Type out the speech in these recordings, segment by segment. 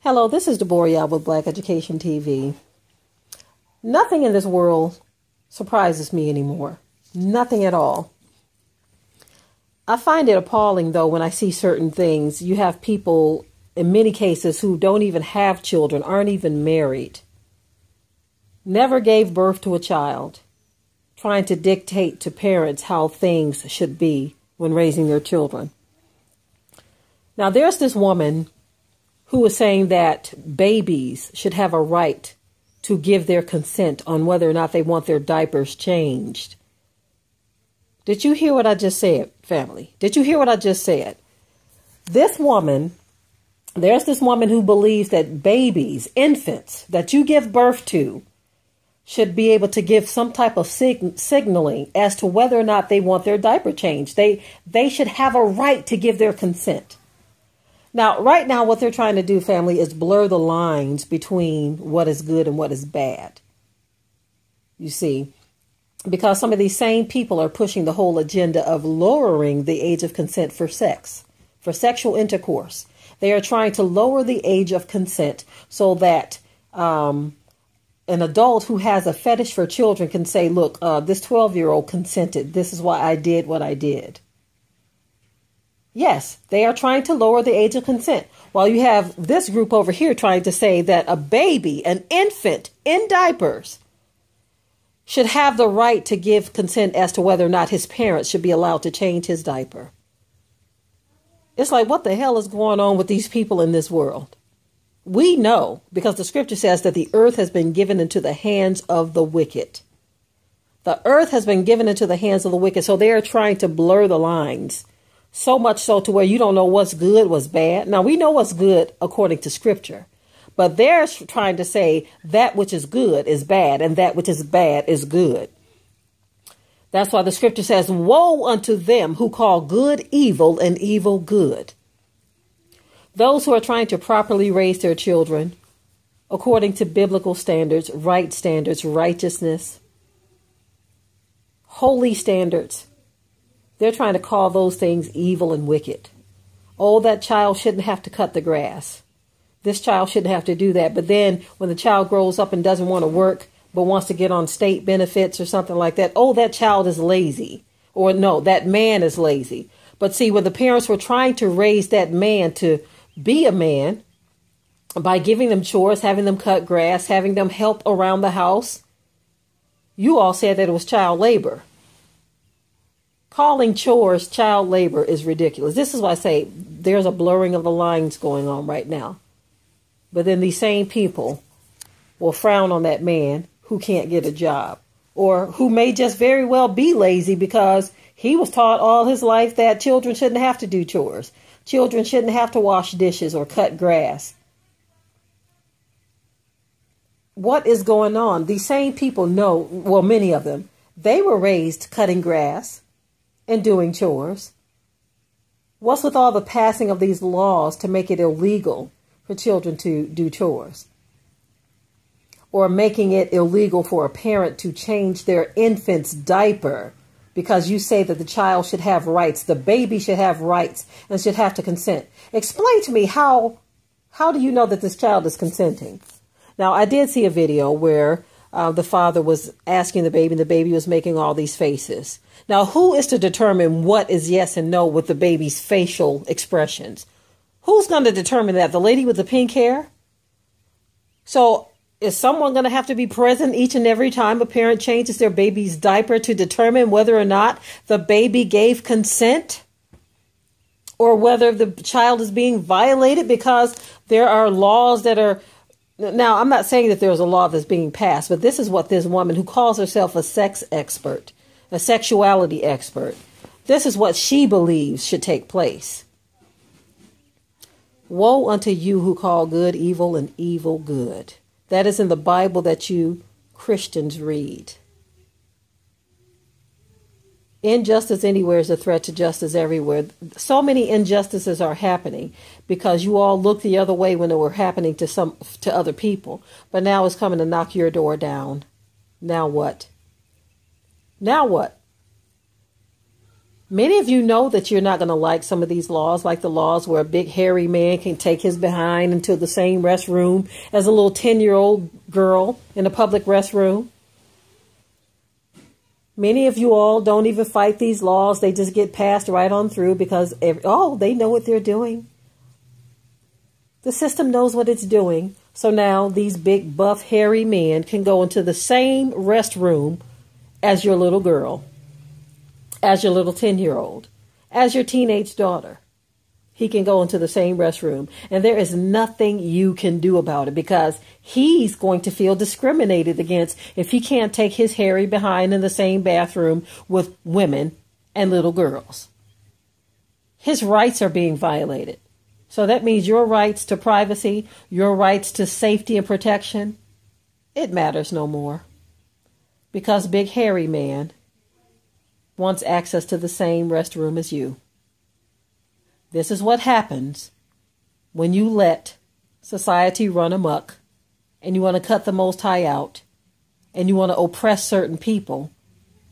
Hello, this is Deborah with Black Education TV. Nothing in this world surprises me anymore. Nothing at all. I find it appalling, though, when I see certain things. You have people, in many cases, who don't even have children, aren't even married, never gave birth to a child, trying to dictate to parents how things should be when raising their children. Now, there's this woman who was saying that babies should have a right to give their consent on whether or not they want their diapers changed. Did you hear what I just said, family? Did you hear what I just said? There's this woman who believes that babies, infants that you give birth to, should be able to give some type of signaling as to whether or not they want their diaper changed. They should have a right to give their consent. Now, right now, what they're trying to do, family, is blur the lines between what is good and what is bad. You see, because some of these same people are pushing the whole agenda of lowering the age of consent for sex, for sexual intercourse. They are trying to lower the age of consent so that an adult who has a fetish for children can say, look, this 12-year-old consented. This is why I did what I did. Yes, they are trying to lower the age of consent, while you have this group over here trying to say that a baby, an infant in diapers, should have the right to give consent as to whether or not his parents should be allowed to change his diaper. It's like, what the hell is going on with these people in this world? We know, because the scripture says that the earth has been given into the hands of the wicked. The earth has been given into the hands of the wicked, so they are trying to blur the lines. So much so to where you don't know what's good, what's bad. Now, we know what's good according to scripture, but they're trying to say that which is good is bad and that which is bad is good. That's why the scripture says, woe unto them who call good evil and evil good. Those who are trying to properly raise their children according to biblical standards, right standards, righteousness, holy standards. They're trying to call those things evil and wicked. Oh, that child shouldn't have to cut the grass. This child shouldn't have to do that. But then when the child grows up and doesn't want to work, but wants to get on state benefits or something like that, oh, that child is lazy. Or no, that man is lazy. But see, when the parents were trying to raise that man to be a man by giving them chores, having them cut grass, having them help around the house, you all said that it was child labor. Calling chores child labor is ridiculous. This is why I say there's a blurring of the lines going on right now. But then these same people will frown on that man who can't get a job, or who may just very well be lazy because he was taught all his life that children shouldn't have to do chores. Children shouldn't have to wash dishes or cut grass. What is going on? These same people know, well, many of them, they were raised cutting grass and doing chores. What's with all the passing of these laws to make it illegal for children to do chores? Or making it illegal for a parent to change their infant's diaper because you say that the child should have rights, the baby should have rights and should have to consent. Explain to me how do you know that this child is consenting? Now, I did see a video where the father was asking the baby and the baby was making all these faces. Now, who is to determine what is yes and no with the baby's facial expressions? Who's going to determine that? The lady with the pink hair? So is someone going to have to be present each and every time a parent changes their baby's diaper to determine whether or not the baby gave consent? Or whether the child is being violated because there are laws that are... Now, I'm not saying that there's a law that's being passed, but this is what this woman who calls herself a sex expert, a sexuality expert, this is what she believes should take place. Woe unto you who call good evil and evil good. That is in the Bible that you Christians read. Injustice anywhere is a threat to justice everywhere. So many injustices are happening because you all look the other way when they were happening to other people. But now it's coming to knock your door down. Now what? Now what? Many of you know that you're not going to like some of these laws, like the laws where a big hairy man can take his behind into the same restroom as a little 10-year-old girl in a public restroom. Many of you all don't even fight these laws. They just get passed right on through because, they know what they're doing. The system knows what it's doing. So now these big, buff, hairy men can go into the same restroom as your little girl, as your little 10-year-old, as your teenage daughter. He can go into the same restroom. And there is nothing you can do about it because he's going to feel discriminated against if he can't take his hairy behind in the same bathroom with women and little girls. His rights are being violated. So that means your rights to privacy, your rights to safety and protection, it matters no more. Because big hairy man wants access to the same restroom as you. This is what happens when you let society run amok and you want to cut the Most High out and you want to oppress certain people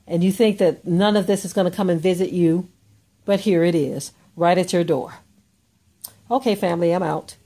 and you think that none of this is going to come and visit you, but here it is, right at your door. Okay, family, I'm out.